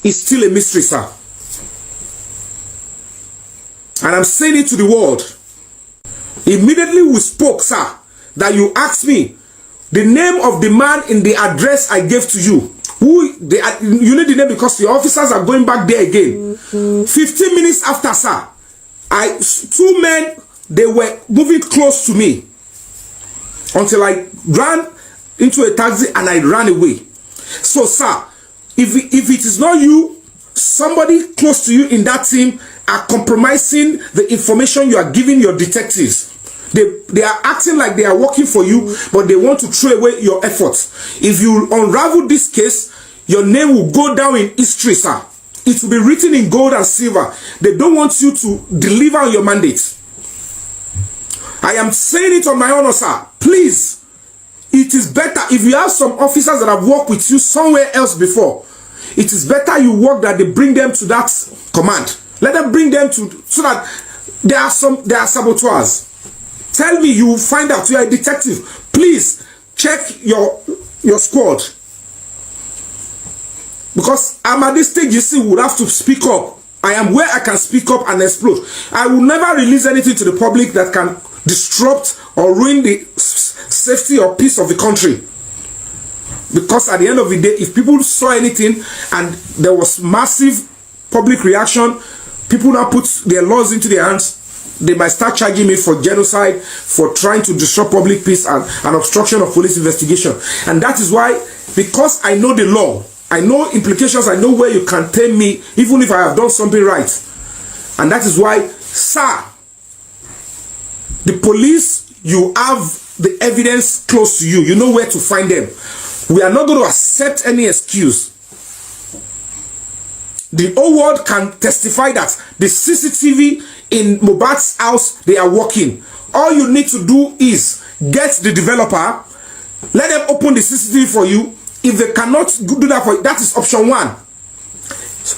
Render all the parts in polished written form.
is still a mystery, sir. And I'm saying it to the world. Immediately we spoke, sir, that you asked me the name of the man in the address I gave to you. You need the name because the officers are going back there again. 15 minutes after, sir, two men, they were moving close to me until I ran into a taxi and I ran away. So, sir, if it is not you, somebody close to you in that team are compromising the information you are giving your detectives. They are acting like they are working for you, but they want to throw away your efforts. If you unravel this case, your name will go down in history, sir. It will be written in gold and silver. They don't want you to deliver on your mandate. I am saying it on my honor, sir. Please, it is better if you have some officers that have worked with you somewhere else before. It is better you work that they bring them to that command. Let them bring them to, so that there are saboteurs. Tell me, you will find out you are a detective. Please check your squad. Because I'm at this stage, you see, we would have to speak up. I am where I can speak up and explode. I will never release anything to the public that can disrupt or ruin the safety or peace of the country. Because at the end of the day, if people saw anything and there was massive public reaction, people now put their laws into their hands, they might start charging me for genocide, for trying to disrupt public peace and obstruction of police investigation. And that is why, because I know the law, I know implications, I know where you can tame me, even if I have done something right. And that is why, sir, the police, you have the evidence close to you. You know where to find them. We are not going to accept any excuse. The whole world can testify that the CCTV in Mohbad's house, they are working. All you need to do is get the developer, let them open the CCTV for you. If they cannot do that for you, that is option one.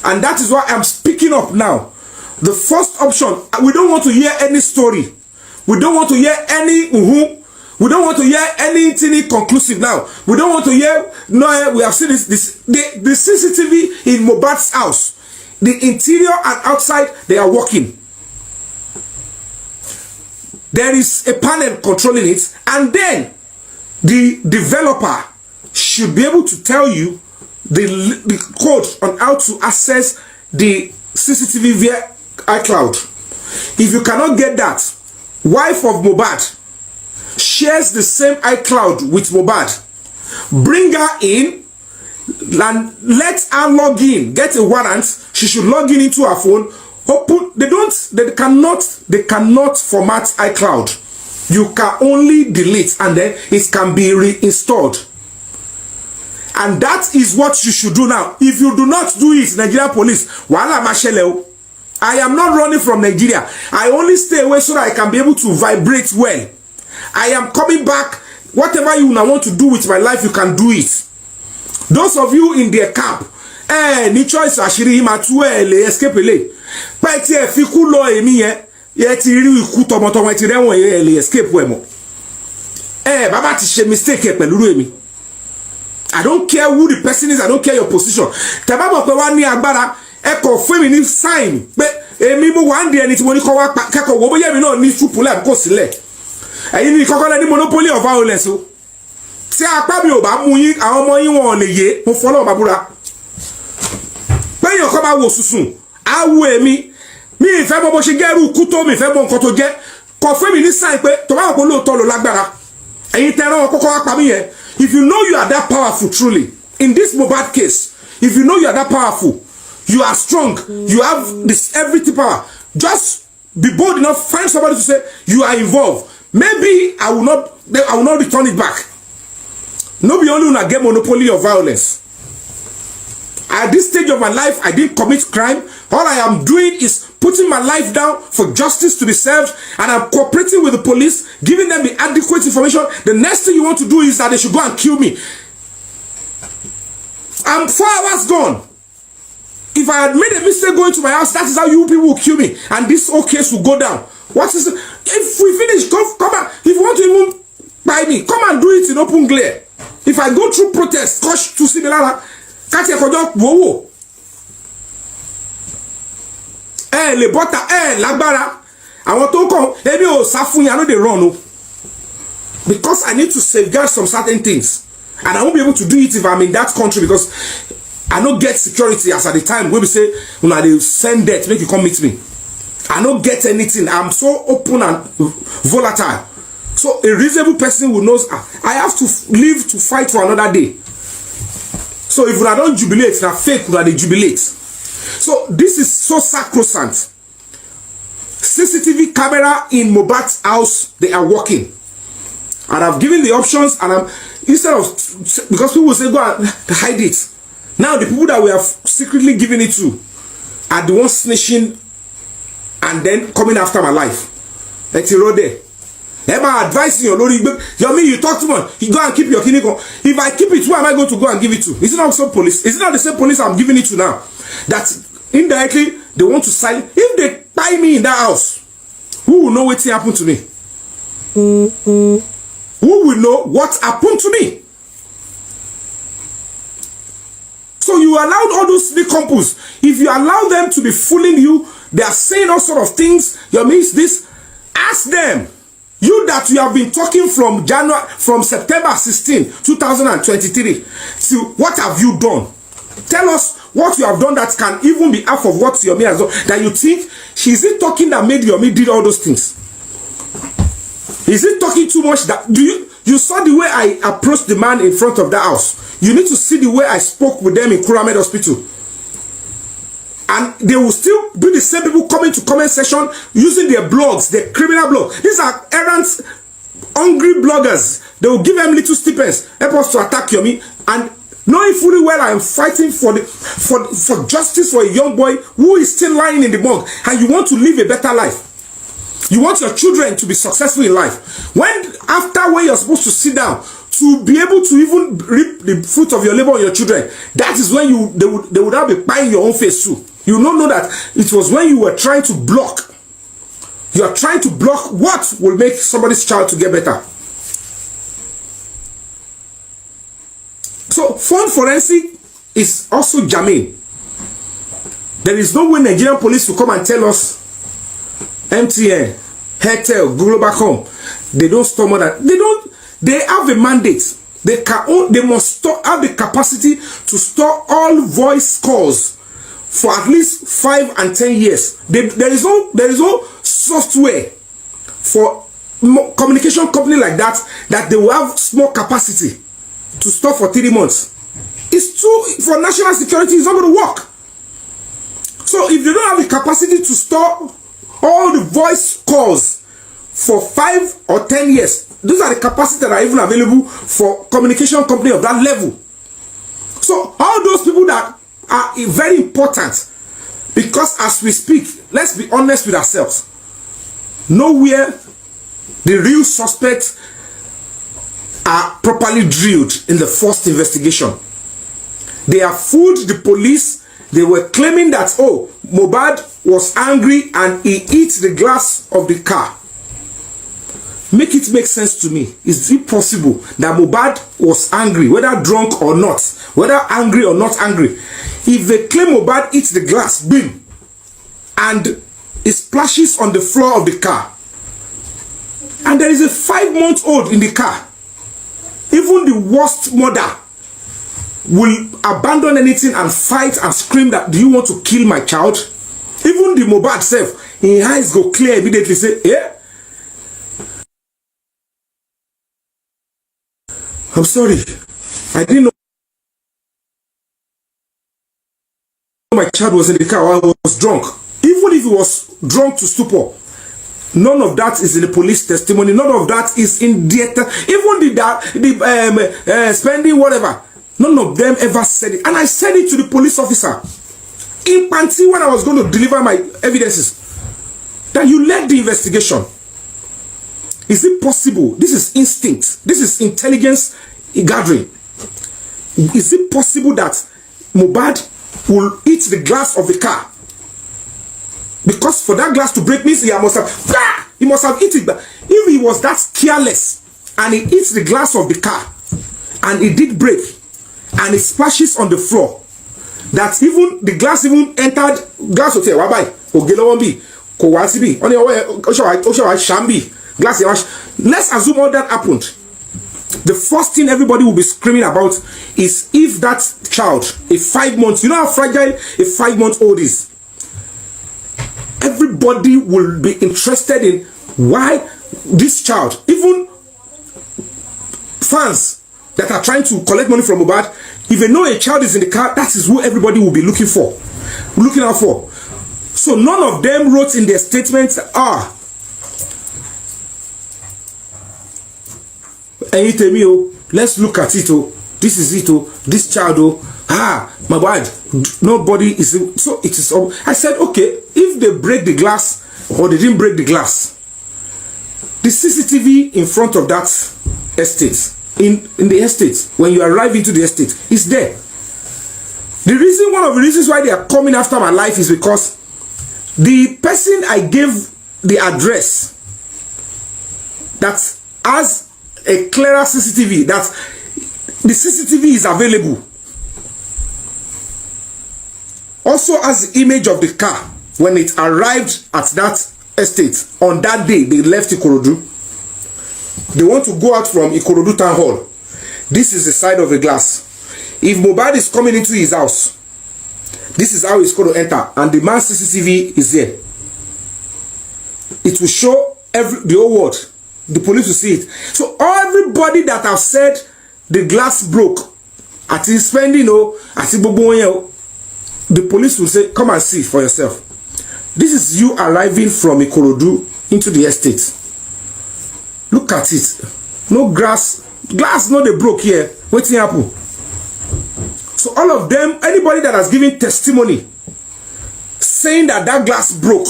And that is why I'm speaking up now. The first option, we don't want to hear any story. We don't want to hear any we don't want to hear anything conclusive now. We don't want to hear, no, we have seen the CCTV in Mohbad's house. The interior and outside, they are working. There is a panel controlling it, and then the developer should be able to tell you the code on how to access the CCTV via iCloud. If you cannot get that, wife of Mohbad shares the same iCloud with Mohbad. Bring her in and let her log in. Get a warrant. She should log in into her phone. Open. They cannot format iCloud. You can only delete and then it can be reinstalled. And that is what you should do now. If you do not do it, Nigeria police, wala masheleo. I am not running from Nigeria. I only stay away so that I can be able to vibrate well. I am coming back. Whatever you now want to do with my life, you can do it. Those of you in their camp, ni choice ashiri matu le escape le. Pa ti e fi ku lo emi yen, ye ti ri iku tomotomo ti rewon ye le escape we mo. Baba ti ṣe mistake pẹ̀lú emi. I don't care who the person is, I don't care your position. Tẹ́ bá mọ̀ pé wá ní agbára, ẹ kọ fún mi ní sign pé èmi mo wà ndí ẹni tí mo ní kó wá kẹ́kọ̀ọ́ wo bóyá mi náà ní fupula kò sílẹ̀. Ẹ̀yin ni kọ́kọ́ lẹ ní monopoly of violence o. Tí apá mi ò bá mú yín, àwọn ọmọ yín wọn lè yé, mo fọlọ́ bá búra. Pé èèyàn kọ́ bá wò sùsùn, á wo èmi. Mi ìfẹ́ mọ bó ṣe gẹ́rù kú tó mi ìfẹ́ mọ nǹkan tó jẹ́. Kọ fún mi ní sign pé tó bá wà pé lóòótọ́ ló lágbára. Ẹ̀yin tẹ́ràn kọ́kọ́ wá pa mí yẹn. If you know you are that powerful truly, in this Mohbad case, if you know you are that powerful, you are strong, you have this everything power, just be bold enough, find somebody to say you are involved. Maybe I will not return it back. No be only when I get monopoly of violence. At this stage of my life, I didn't commit crime. All I am doing is putting my life down for justice to be served, and I'm cooperating with the police, giving them the adequate information. The next thing you want to do is that they should go and kill me. I'm 4 hours gone. If I had made a mistake going to my house, that is how you people will kill me, and this whole case will go down. What is it? If we finish, come back. If you want to even buy me, come and do it in open glare. If I go through protest, to similar, le bota lágbára àwọn tó kàn ebi ò sá fún yín I no dey run o because I need to safeguard some certain things and I won't be able to do it if I'm in that country because I no get security as at the time wey be say una dey send death make you come meet me. I no get anything. I'm so open and volatile. So a reasonable person who knows I have to live to fight for another day. So if I don't jubilate, na fake una dey jubilate. So this is so sacrosanct. CCTV camera in Mohbad's house, they are working. And I've given the options and I'm instead of because people will say go and hide it. Now the people that we have secretly given it to are the ones snitching and then coming after my life. Like you there. Ever advising your lord, you talk too much. You go and keep your clinical. If I keep it, who am I going to go and give it to? Is it not some police? Is it not the same police I'm giving it to now? That indirectly they want to silence. If they tie me in that house, who will know what happened to me? Who will know what happened to me? So you allowed all those decompose. If you allow them to be fooling you, they are saying all sort of things. You means this. Ask them. You that you have been talking from September 16, 2023. See, what have you done? Tell us what you have done that can even be half of what Yomi has done. That you think, is it talking that made Yomi did all those things? Is it talking too much that, you saw the way I approached the man in front of the house. You need to see the way I spoke with them in Kuramed Hospital. And they will still be the same people coming to comment section using their blogs, their criminal blogs. These are errant, hungry bloggers. They will give them little stipends, help us to attack Yomi. And knowing fully well I am fighting for justice for a young boy who is still lying in the morgue. And you want to live a better life. You want your children to be successful in life. When you're supposed to sit down to be able to even reap the fruit of your labor on your children, that is when they would have been buying your own face too. You don't know that it was when you were trying to block. You are trying to block what will make somebody's child to get better. So phone forensic is also germane. There is no way Nigerian police will come and tell us MTN, Airtel, Globacom, they don't store more than they have a mandate. They must have the capacity to store all voice calls for at least 5 and 10 years. There is no software for communication company like that they will have small capacity to store for 3 months. It's too for national security. It's not going to work. So if they don't have the capacity to store all the voice calls for 5 or 10 years, those are the capacities that are even available for communication company of that level. So all those people that are very important, because as we speak, let's be honest with ourselves, nowhere the real suspects are properly drilled in the first investigation. They have fooled the police. They were claiming that, oh, Mohbad was angry and he hit the glass of the car. Make it make sense to me. Is it possible that Mohbad was angry, whether drunk or not, whether angry or not angry? If they claim Mohbad hits the glass, boom, and it splashes on the floor of the car, and there is a 5-month-old in the car, even the worst mother will abandon anything and fight and scream that, do you want to kill my child? Even the Mohbad self, his eyes go clear immediately, say, yeah, I'm sorry, I didn't know my child was in the car while I was drunk. Even if he was drunk to stupor, none of that is in the police testimony. None of that is in the even the spending whatever. None of them ever said it, and I said it to the police officer in Panti when I was going to deliver my evidences. That you led the investigation. Is it possible? This is instinct. This is intelligence gathering. Is it possible that Mohbad will hit the glass of the car? Because for that glass to break means he must have hit it. But if he was that careless and he hits the glass of the car and it did break and it splashes on the floor, that even the glass even entered glass hotel. Wabai, Ogelowombi, Kowasibi, only Oshawa Shambi, glass. Let's assume all that happened. The first thing everybody will be screaming about is if that child, a 5 months, you know how fragile a 5-month-old is. Everybody will be interested in why this child, even fans that are trying to collect money from Mohbad, if they know a child is in the car, that is who everybody will be looking out for. So none of them wrote in their statements, let's look at it, this is it, this child, Mohbad, nobody is. So it is. I said, okay, if they break the glass or they didn't break the glass, the CCTV in front of that estate, in the estate, when you arrive into the estate, is there. One of the reasons why they are coming after my life is because the person I gave the address that has a clearer CCTV, that the CCTV is available, also has the image of the car when it arrived at that estate on that day they left Ikorodu. They want to go out from Ikorodu town hall. This is the side of the glass. If Mohbad is coming into his house, this is how he's going to enter, and the man's CCTV is there. It will show the whole world. The police will see it. So everybody that have said the glass broke, at his spending, the police will say, come and see for yourself. This is you arriving from Ikorodu into the estate. Look at it. No glass, no they broke here. What's happened? So all of them, anybody that has given testimony saying that that glass broke,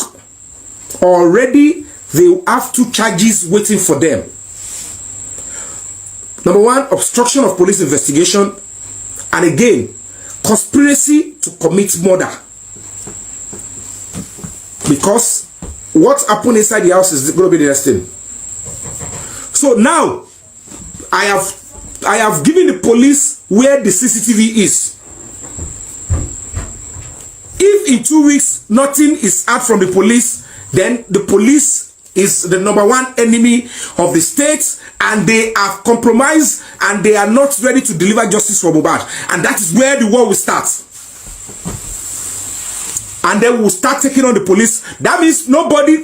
already they have 2 charges waiting for them. Number 1, obstruction of police investigation, and again, conspiracy to commit murder. Because what happened inside the house is going to be the next thing. So now, I have given the police where the CCTV is. If in 2 weeks nothing is out from the police, then the police is the number 1 enemy of the state, and they are compromised and they are not ready to deliver justice for Mohbad. And that is where the war will start. And then we'll start taking on the police. That means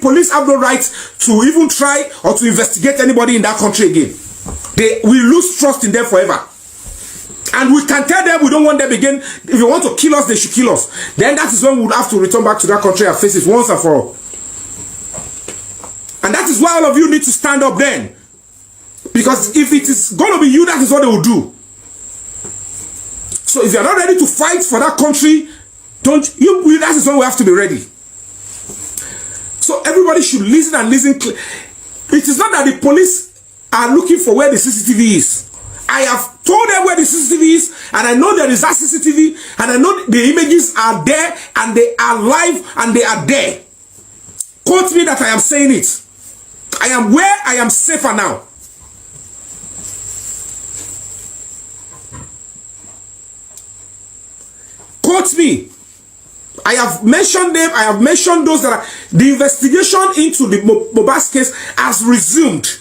police have no right to even try or to investigate anybody in that country again. They will lose trust in them forever. And we can tell them we don't want them again. If they want to kill us, they should kill us. Then that is when we will have to return back to that country and face it once and for all. And that is why all of you need to stand up then. Because if it is going to be you, that is what they will do. So if you are not ready to fight for that country, that is when we have to be ready. So everybody should listen and listen. It is not that the police are looking for where the CCTV is. I have told them where the CCTV is, and I know there is that CCTV, and I know the images are there, and they are live, and they are there. Quote me that I am saying it. I am where I am safer now. Quote me. I have mentioned them. I have mentioned those that are. The investigation into the Mohbad case has resumed.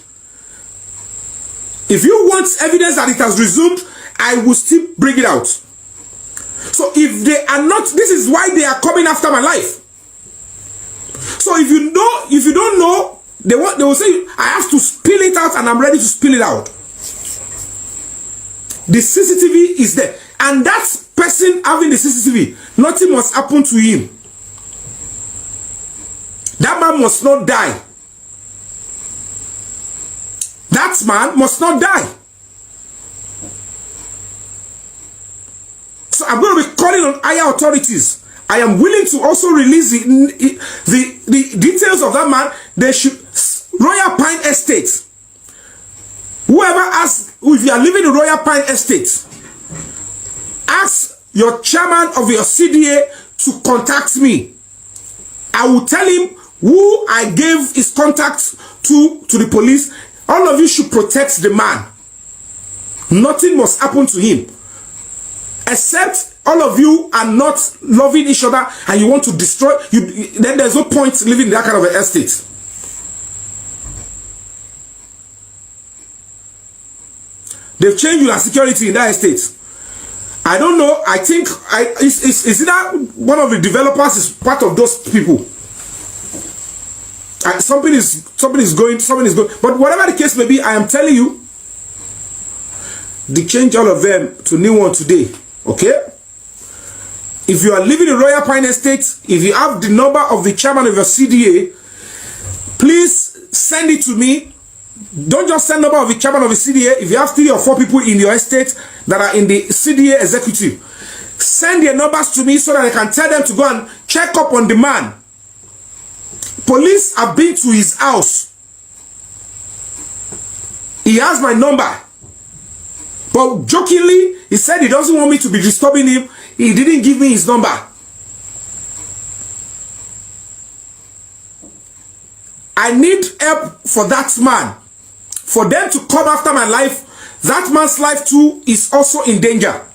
If you want evidence that it has resumed, I will still bring it out. So if they are not, this is why they are coming after my life. So if you don't know, they will say, I have to spill it out, and I'm ready to spill it out. The CCTV is there. And that person having the CCTV, nothing must happen to him. That man must not die. That man must not die. So I'm going to be calling on higher authorities. I am willing to also release the details of that man. They should, Royal Pine Estate. Whoever asks, if you are living in Royal Pine Estate, ask your chairman of your CDA to contact me. I will tell him who I gave his contact to the police. All of you should protect the man. Nothing must happen to him. Except all of you are not loving each other and you want to destroy, then there's no point living in that kind of an estate. They've changed your security in that estate. I don't know. I think is that one of the developers is part of those people. Something is going. But whatever the case may be, I am telling you, they change all of them to new one today. Okay. If you are living in Royal Pine Estate, if you have the number of the chairman of your CDA, please send it to me. Don't just send number of the chairman of the CDA. If you have 3 or 4 people in your estate that are in the CDA executive, send their numbers to me so that I can tell them to go and check up on the man. Police have been to his house. He has my number. But jokingly, he said he doesn't want me to be disturbing him. He didn't give me his number. I need help for that man. For them to come after my life, that man's life too is also in danger.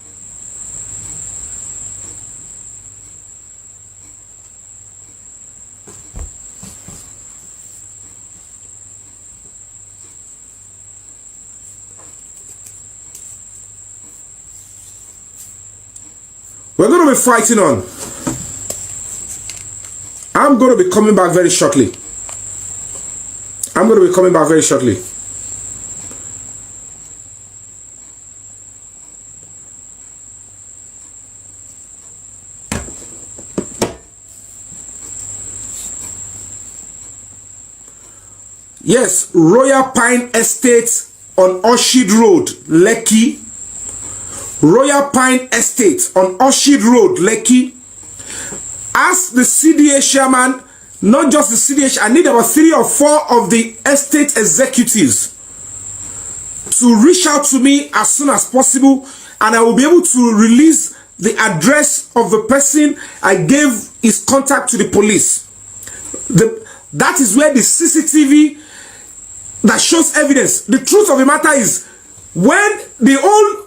We're going to be fighting on. I'm going to be coming back very shortly. Yes, Royal Pine Estate on Orchard Road, Lekki. Royal Pine Estate on Orchard Road, Lekki. As the CDA chairman, not just the CDA, I need about 3 or 4 of the estate executives to reach out to me as soon as possible, and I will be able to release the address of the person I gave his contact to the police. That is where the CCTV that shows evidence. The truth of the matter is, when the whole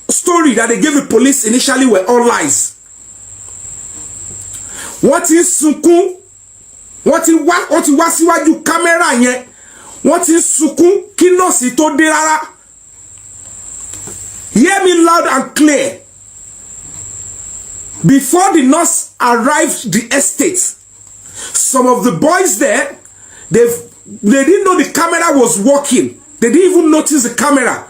story that they gave the police initially were all lies. What is sunkún? What is wá síwájú camera yẹn? What is sunkún kí nọ́ọ̀sì tó dé rárá? Hear me loud and clear. Before the nurse arrived the estate, some of the boys there, they didn't know the camera was working. They didn't even notice the camera.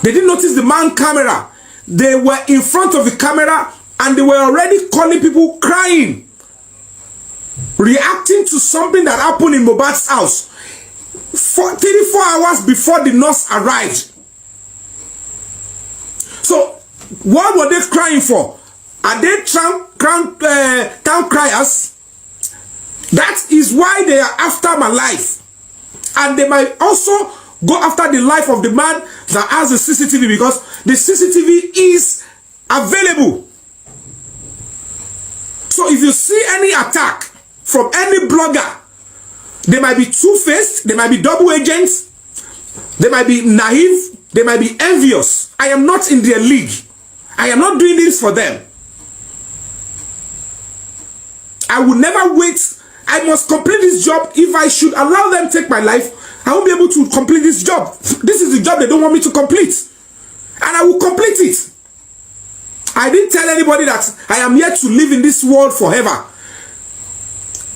They didn't notice the man camera. They were in front of the camera and they were already calling people, crying, reacting to something that happened in Mohbad's house 34 hours before the nurse arrived. So, what were they crying for? Are they town criers? That is why they are after my life. And they might also go after the life of the man that has the CCTV, because the CCTV is available. So if you see any attack from any blogger, they might be two-faced, they might be double agents, they might be naive, they might be envious. I am not in their league. I am not doing this for them. I will never wait. I must complete this job. If I should allow them take my life, I won't be able to complete this job. This is the job they don't want me to complete. And I will complete it. I didn't tell anybody that I am here to live in this world forever.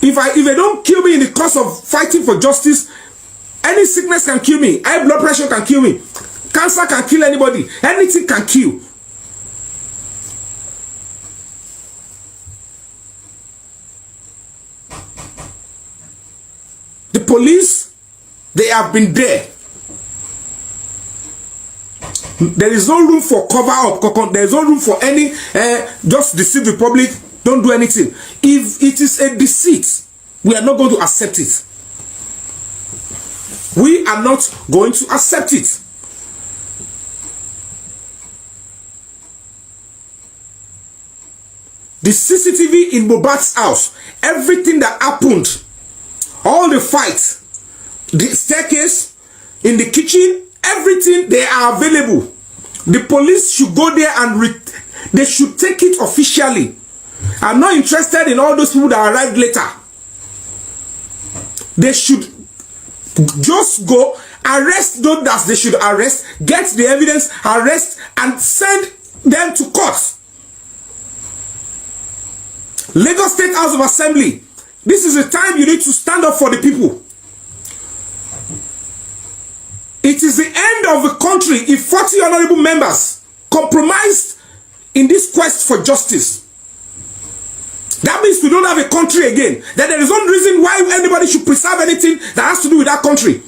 If they don't kill me in the course of fighting for justice, any sickness can kill me. High blood pressure can kill me. Cancer can kill anybody. Anything can kill. The police, they have been there. There is no room for cover up. There is no room for any just deceive the public. Don't do anything. If it is a deceit, we are not going to accept it. We are not going to accept it. The CCTV in Mohbad's house, everything that happened, all the fights, the staircase, in the kitchen, everything, they are available. The police should go there and They should take it officially. I'm not interested in all those people that arrived later. They should just go, arrest those that they should arrest, get the evidence, arrest, and send them to court. Lagos State House of Assembly, this is the time you need to stand up for the people. It is the end of the country if 40 honorable members compromised in this quest for justice. That means we don't have a country again. That there is no reason why anybody should preserve anything that has to do with that country.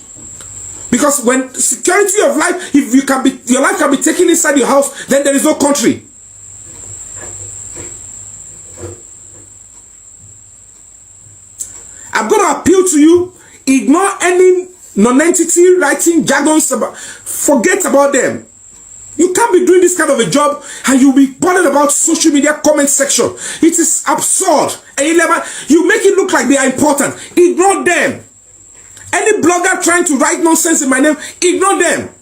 Because when security of life, if you can be, your life can be taken inside your house, then there is no country. I'm going to appeal to you. Ignore any non-entity writing jargons about. Forget about them. You can't be doing this kind of a job and you'll be bothered about social media comment section. It is absurd. And you make it look like they are important. Ignore them. Any blogger trying to write nonsense in my name, ignore them.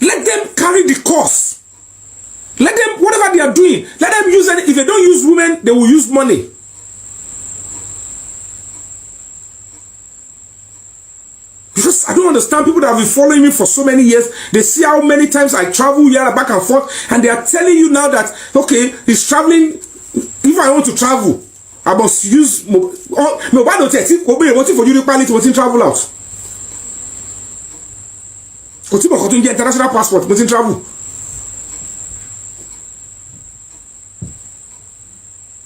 Let them carry the course. Let them, whatever they are doing, let them use it. If they don't use women, they will use money. Because I don't understand people that have been following me for so many years. They see how many times I travel here back and forth, and they are telling you now that, okay, he's traveling. If I want to travel, I must use why don't you waiting for you to travel out? International passport, travel.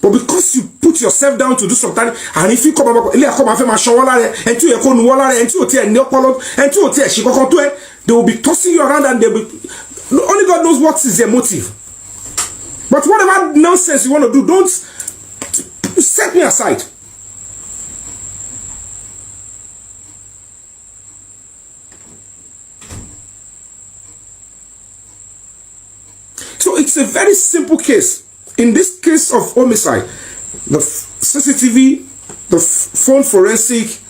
But because you put yourself down to do something, and if you come up, they will be tossing you around, and only God knows what is their motive. But whatever nonsense you want to do, don't set me aside. So it's a very simple case. In this case of homicide, the CCTV, the phone forensic,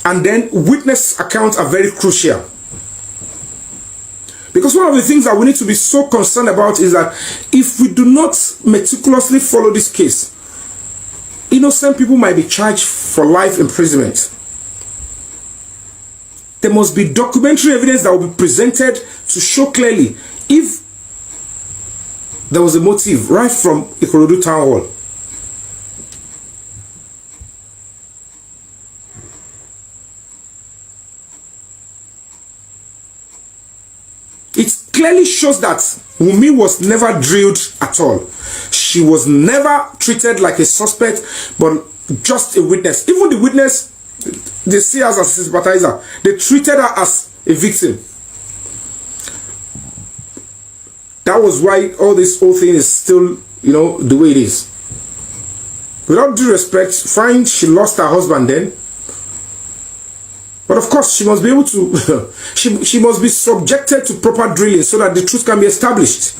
and then witness accounts are very crucial. Because one of the things that we need to be so concerned about is that if we do not meticulously follow this case, innocent people might be charged for life imprisonment. There must be documentary evidence that will be presented to show clearly if there was a motive right from Ikorodu Town Hall. It clearly shows that Wunmi was never drilled at all. She was never treated like a suspect, but just a witness. Even the witness, they see her as a sympathizer. They treated her as a victim. That was why all this whole thing is still, the way it is. Without due respect, fine, she lost her husband then. But of course, she must be able to, she must be subjected to proper drilling so that the truth can be established.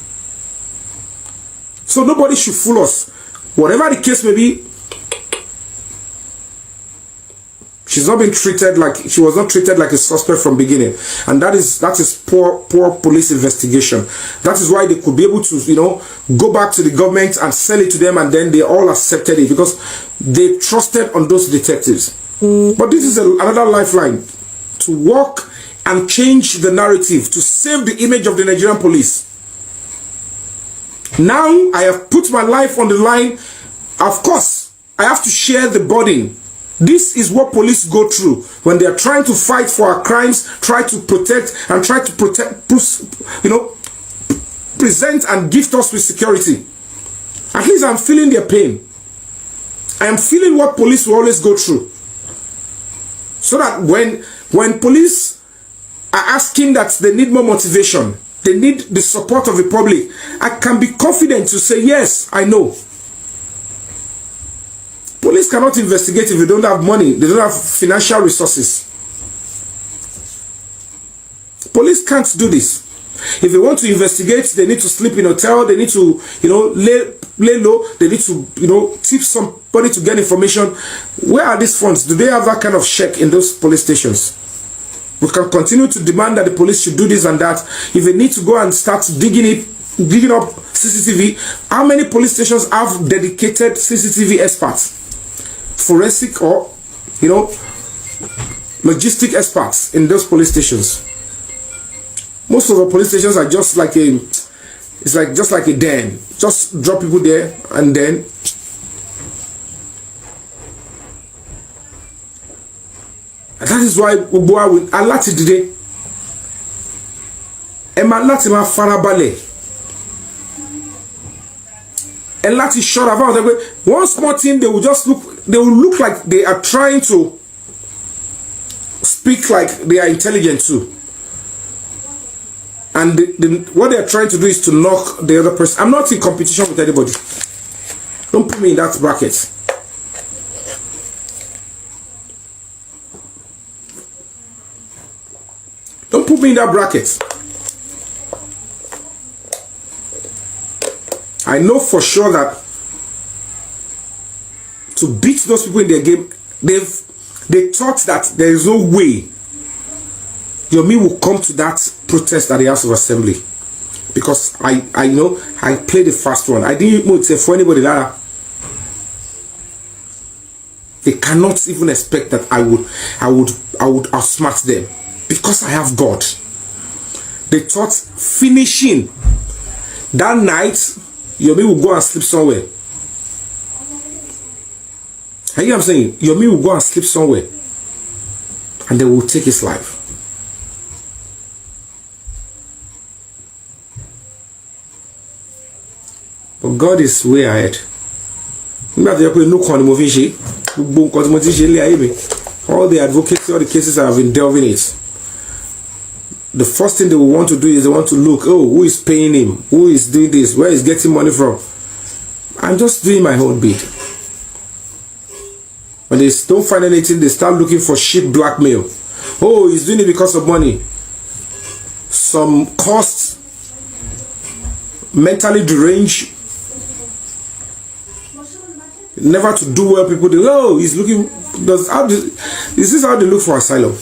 So nobody should fool us. Whatever the case may be, she was not treated like a suspect from beginning. And that is poor police investigation. That is why they could be able to, go back to the government and sell it to them, and then they all accepted it because they trusted on those detectives. But this is another lifeline to work and change the narrative, to save the image of the Nigerian police. Now I have put my life on the line. Of course, I have to share the burden. This is what police go through when they are trying to fight for our crimes, try to protect, present and gift us with security. At least I'm feeling their pain. I am feeling what police will always go through. So that when police are asking that they need more motivation, they need the support of the public, I can be confident to say, yes, I know. Police cannot investigate if they don't have money, they don't have financial resources. Police can't do this. If they want to investigate, they need to sleep in a hotel, they need to, lay low, they need to, tip somebody to get information. Where are these funds? Do they have that kind of check in those police stations? We can continue to demand that the police should do this and that. If they need to go and start digging up CCTV, how many police stations have dedicated CCTV experts, forensic or, you know, logistic experts in those police stations? Most of the police stations are just like just like a den. Just drop people there and then and that is why Uboa will alert today. Emma Latima Farabale. And Lati short about that. One small thing, they will look like they are trying to speak like they are intelligent too. And what they are trying to do is to knock the other person. I'm not in competition with anybody. Don't put me in that bracket. Don't put me in that bracket. I know for sure that to beat those people in their game, they thought that there is no way Yomi will come to that protest at the House of Assembly, because I know I played the first one. I didn't even say for anybody that they cannot even expect that I would outsmart them, because I have God. They thought finishing that night, Yomi will go and sleep somewhere. You know what I'm saying? Yomi will go and sleep somewhere, and they will take his life. But God is way ahead. All the advocacy, all the cases I have been delving it. The first thing they will want to do is they want to look, oh, who is paying him? Who is doing this? Where is getting money from? I'm just doing my own bit. When they don't find anything, they start looking for cheap blackmail. Oh, he's doing it because of money. Some costs, mentally deranged, never to do well people. They, oh, he's looking. This is how they look for asylum.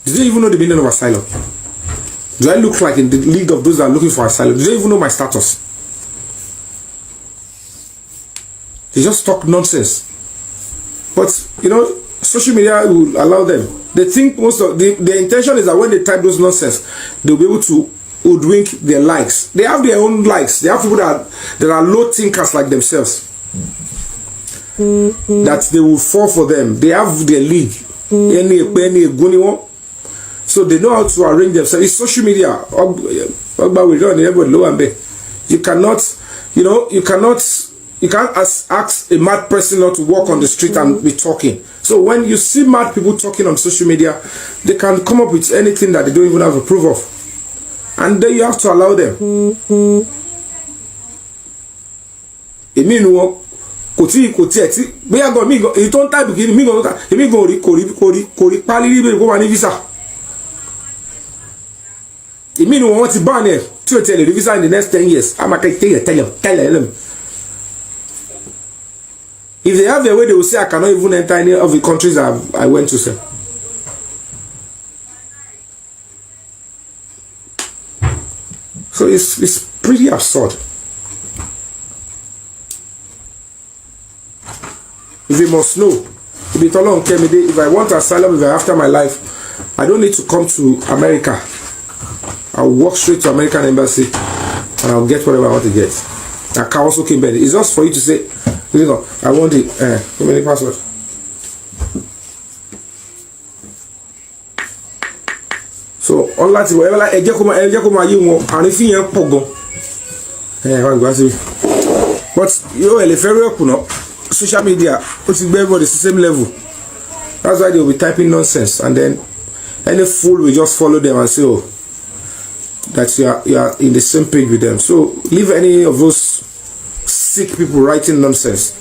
Do they even know the meaning of asylum? Do I look like in the league of those that are looking for asylum? Do they even know my status? They just talk nonsense. But you know, social media will allow them. They think most of their intention is that when they type those nonsense, they'll be able to hoodwink their likes. They have their own likes. They have people that are low thinkers like themselves. That they will fall for them. They have their league. So they know how to arrange themselves. It's social media. You cannot, you can't ask a mad person not to walk on the street and be talking. So when you see mad people talking on social media, they can come up with anything that they don't even have a proof of. And then you have to allow them. Want to ban it to tell you visa in the next 10 years. I'm tell them. If they have their way, they will say I cannot even enter any of the countries I went to, sir. So it's pretty absurd. If you must know, if I want asylum, if I after my life, I don't need to come to America. I'll walk straight to American embassy and I'll get whatever I want to get. I can also keep it. It's just for you to say, I want it. Give me the password. So all that is whatever like but social media, everybody is the same level. That's why they'll be typing nonsense, and then any fool will just follow them and say, oh, that you are in the same page with them. So leave any of those sick people writing nonsense.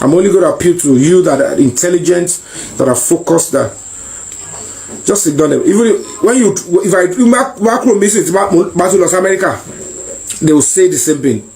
I'm only going to appeal to you that are intelligent, that are focused, that just ignore them. Even when if I macro message about Los America, they will say the same thing.